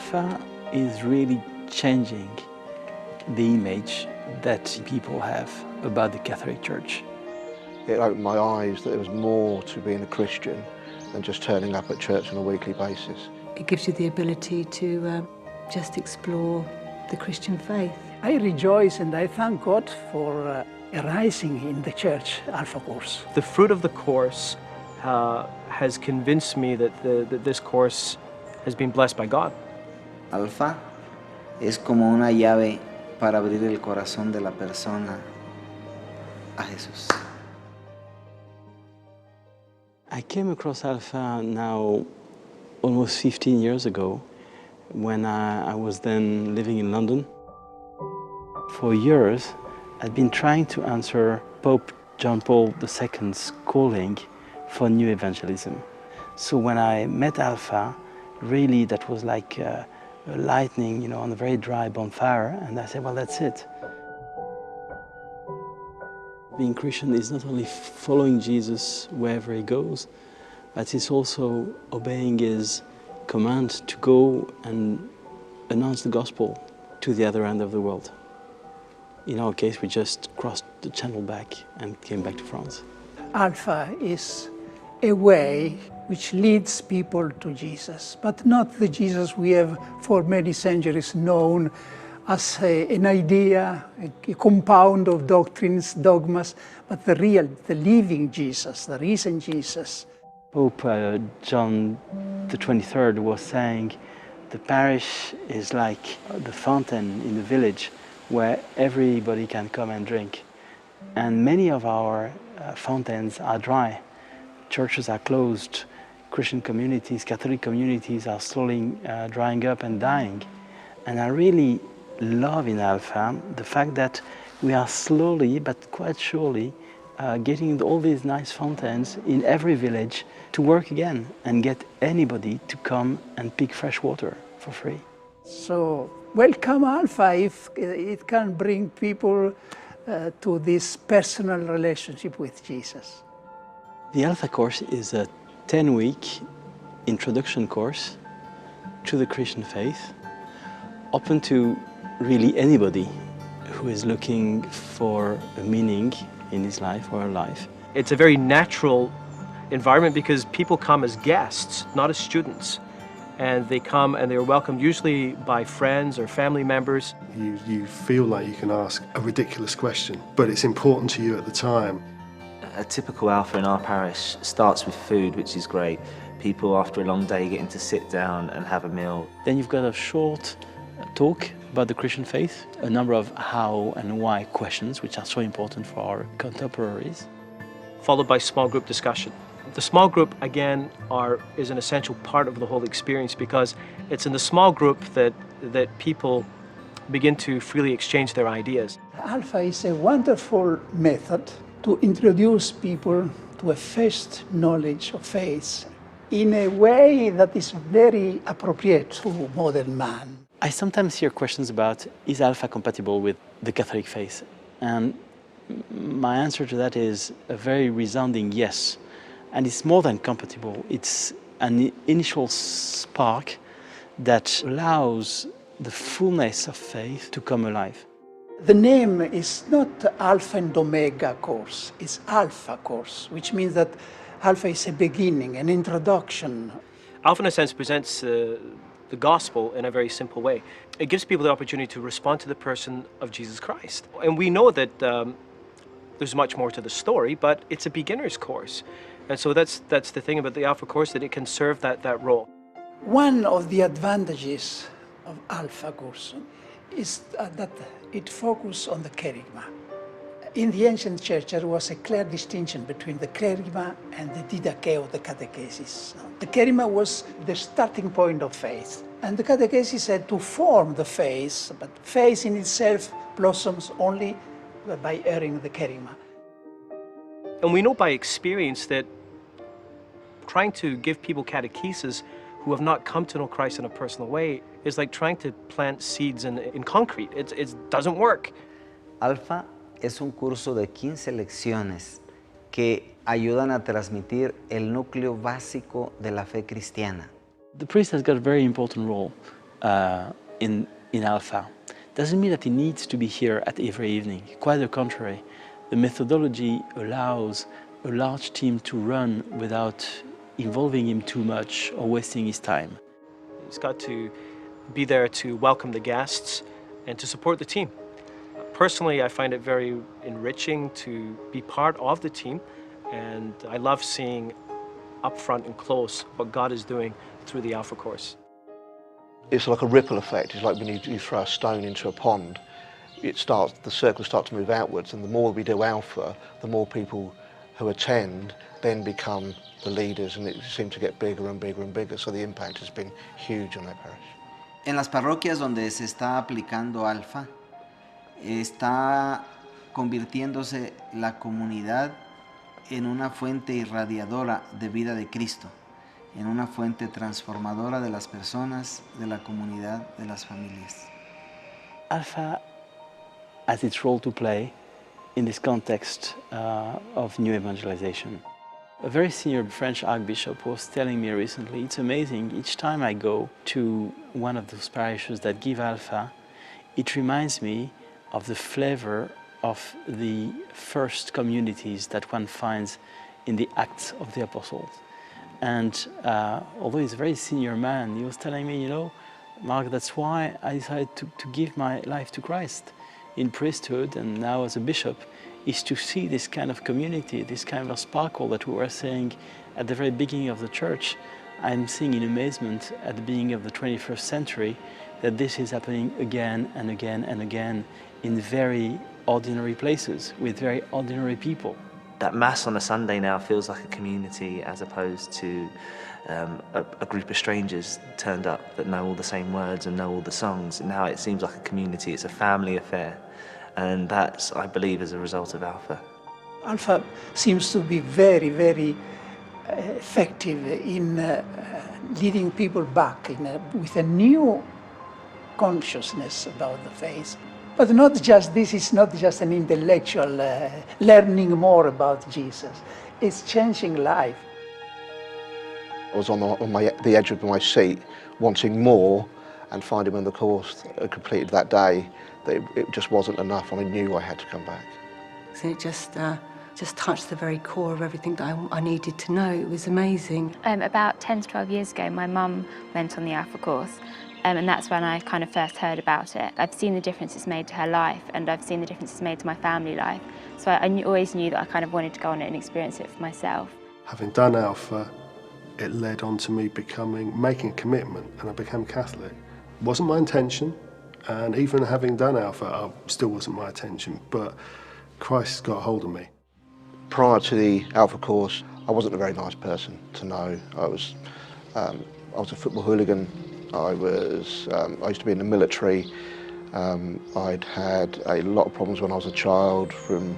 Alpha is really changing the image that people have about the Catholic Church. It opened my eyes that there was more to being a Christian than just turning up at church on a weekly basis. It gives you the ability to just explore the Christian faith. I rejoice and I thank God for arising in the church Alpha-cursus. The fruit of the course has convinced me that this course has been blessed by God. Alpha es como una llave para abrir el corazón de la persona a Jesús. I came across Alpha now almost 15 years ago when I was then living in London. For years, I'd been trying to answer Pope John Paul II's calling for new evangelism. So when I met Alpha, really that was like a lightning, you know, on a very dry bonfire, and I said, well, that's it. Being Christian is not only following Jesus wherever he goes, but it's also obeying his command to go and announce the gospel to the other end of the world. In our case, we just crossed the channel back and came back to France. Alpha is a way which leads people to Jesus, but not the Jesus we have for many centuries known as an idea, a compound of doctrines, dogmas, but the real, the living Jesus, the risen Jesus. Pope John the 23rd was saying, the parish is like the fountain in the village where everybody can come and drink. And many of our fountains are dry. Churches are closed. Christian communities, Catholic communities are slowly drying up and dying. And I really love in Alpha the fact that we are slowly but quite surely getting all these nice fountains in every village to work again and get anybody to come and pick fresh water for free. So welcome Alpha if it can bring people to this personal relationship with Jesus. The Alpha course is a 10-week introduction course to the Christian faith, open to really anybody who is looking for a meaning in his life or her life. It's a very natural environment because people come as guests, not as students. And they come and they're welcomed usually by friends or family members. You feel like you can ask a ridiculous question, but it's important to you at the time. A typical Alpha in our parish starts with food, which is great. People after a long day getting to sit down and have a meal. Then you've got a short talk about the Christian faith, a number of how and why questions, which are so important for our contemporaries. Followed by small group discussion. The small group, again, is an essential part of the whole experience because it's in the small group that people begin to freely exchange their ideas. Alpha is a wonderful method to introduce people to a first knowledge of faith in a way that is very appropriate to modern man. I sometimes hear questions about, is Alpha compatible with the Catholic faith? And my answer to that is a very resounding yes. And it's more than compatible. It's an initial spark that allows the fullness of faith to come alive. The name is not Alpha and Omega course, it's Alpha course, which means that Alpha is a beginning, an introduction. Alpha, in a sense, presents the gospel in a very simple way. It gives people the opportunity to respond to the person of Jesus Christ. And we know that there's much more to the story, but it's a beginner's course. And so that's the thing about the Alpha course, that it can serve that role. One of the advantages of Alpha-cursus is that it focuses on the kerygma. In the ancient church, there was a clear distinction between the kerygma and the didache, the catechesis. The kerygma was the starting point of faith, and the catechesis had to form the faith, but faith in itself blossoms only by hearing the kerygma. And we know by experience that trying to give people catechesis who have not come to know Christ in a personal way is like trying to plant seeds in concrete. It doesn't work. Alpha es un curso de 15 lecciones que ayudan a transmitir el núcleo básico de la fe cristiana. The priest has got a very important role in Alpha. Doesn't mean that he needs to be here at every evening. Quite the contrary. The methodology allows a large team to run without involving him too much or wasting his time. He's got to be there to welcome the guests and to support the team. Personally, I find it very enriching to be part of the team, and I love seeing up front and close what God is doing through the Alpha course. It's like a ripple effect. It's like when you throw a stone into a pond, the circles start to move outwards, and the more we do Alpha, the more people who attend then become the leaders, and it seems to get bigger and bigger and bigger, so the impact has been huge on our parish. En las parroquias donde se está aplicando Alfa, está convirtiéndose la comunidad en una fuente irradiadora de vida de Cristo, en una fuente transformadora de las personas, de la comunidad, de las familias. Alpha has its role to play in this context of new evangelization. A very senior French archbishop was telling me recently, it's amazing, each time I go to one of those parishes that give Alpha, it reminds me of the flavor of the first communities that one finds in the Acts of the Apostles. And although he's a very senior man, he was telling me, you know, Mark, that's why I decided to give my life to Christ in priesthood and now as a bishop, is to see this kind of community, this kind of sparkle that we were saying at the very beginning of the church. I'm seeing in amazement at the beginning of the 21st century that this is happening again and again and again in very ordinary places with very ordinary people. That Mass on a Sunday now feels like a community as opposed to a group of strangers turned up that know all the same words and know all the songs. And now it seems like a community, it's a family affair. And that's, I believe, as a result of Alpha. Alpha seems to be very, very effective in leading people back with a new consciousness about the faith. But not just this is not just an intellectual learning more about Jesus. It's changing life. I was on the edge of my seat, wanting more, and finding when the course completed that day, that it just wasn't enough, and I knew I had to come back. So it just touched the very core of everything that I needed to know. It was amazing. About 10 to 12 years ago, my mum went on the Alpha course, and that's when I kind of first heard about it. I've seen the difference it's made to her life, and I've seen the difference it's made to my family life. So I always knew that I kind of wanted to go on it and experience it for myself. Having done Alpha, it led on to me making a commitment, and I became Catholic. It wasn't my intention, and even having done Alpha, it still wasn't my intention, but Christ got hold of me. Prior to the Alpha course, I wasn't a very nice person to know. I was a football hooligan. I used to be in the military. I'd had a lot of problems when I was a child from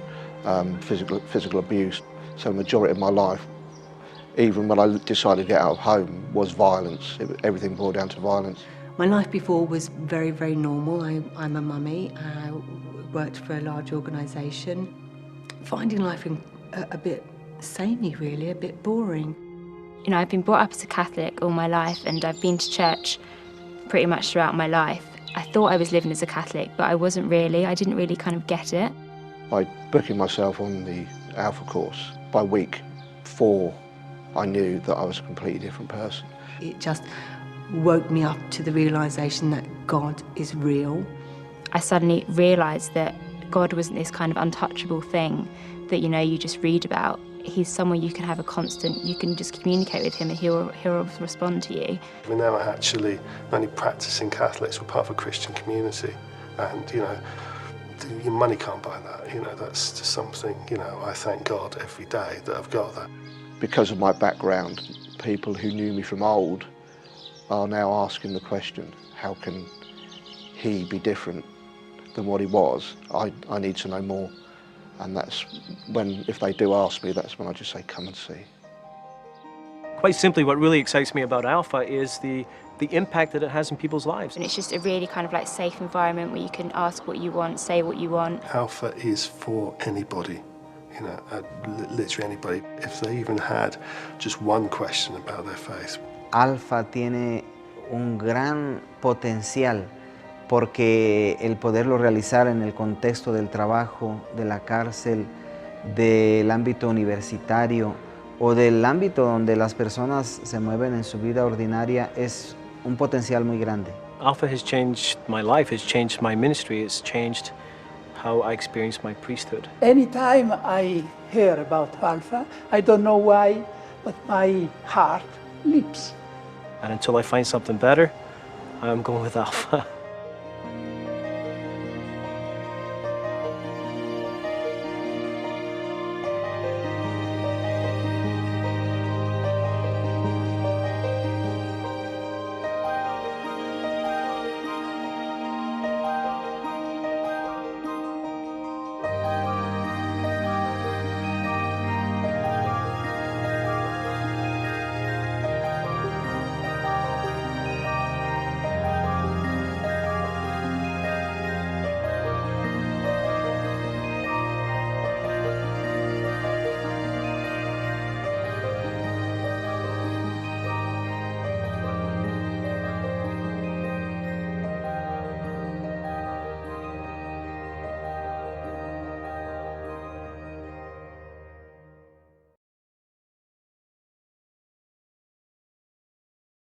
physical abuse. So the majority of my life, even when I decided to get out of home, was violence. Everything boiled down to violence. My life before was very, very normal. I'm a mummy. I worked for a large organisation. Finding life a bit samey, really, a bit boring. You know, I've been brought up as a Catholic all my life, and I've been to church pretty much throughout my life. I thought I was living as a Catholic, but I wasn't really. I didn't really kind of get it. By booking myself on the Alpha course, by week 4, I knew that I was a completely different person. It just woke me up to the realisation that God is real. I suddenly realised that God wasn't this kind of untouchable thing that, you know, you just read about. He's someone you can have a constant, you can just communicate with him and he'll respond to you. We're now actually only practising Catholics, we're part of a Christian community, and, you know, your money can't buy that, you know, that's just something, you know, I thank God every day that I've got that. Because of my background, people who knew me from old are now asking the question, how can he be different than what he was? I need to know more. And that's when, if they do ask me, that's when I just say, come and see. Quite simply, what really excites me about Alpha is the impact that it has in people's lives. And it's just a really kind of like safe environment where you can ask what you want, say what you want. Alpha is for anybody, you know, literally anybody. If they even had just one question about their faith. Alfa tiene un gran potencial, porque el poderlo realizar en el contexto del trabajo, de la cárcel, del ámbito universitario o del ámbito donde las personas se mueven en su vida ordinaria es un potencial muy grande. Alpha has changed my life, has changed my ministry, it's changed how I experience my priesthood. Anytime I hear about Alpha, I don't know why, but my heart leaps. And until I find something better, I'm going with Alpha.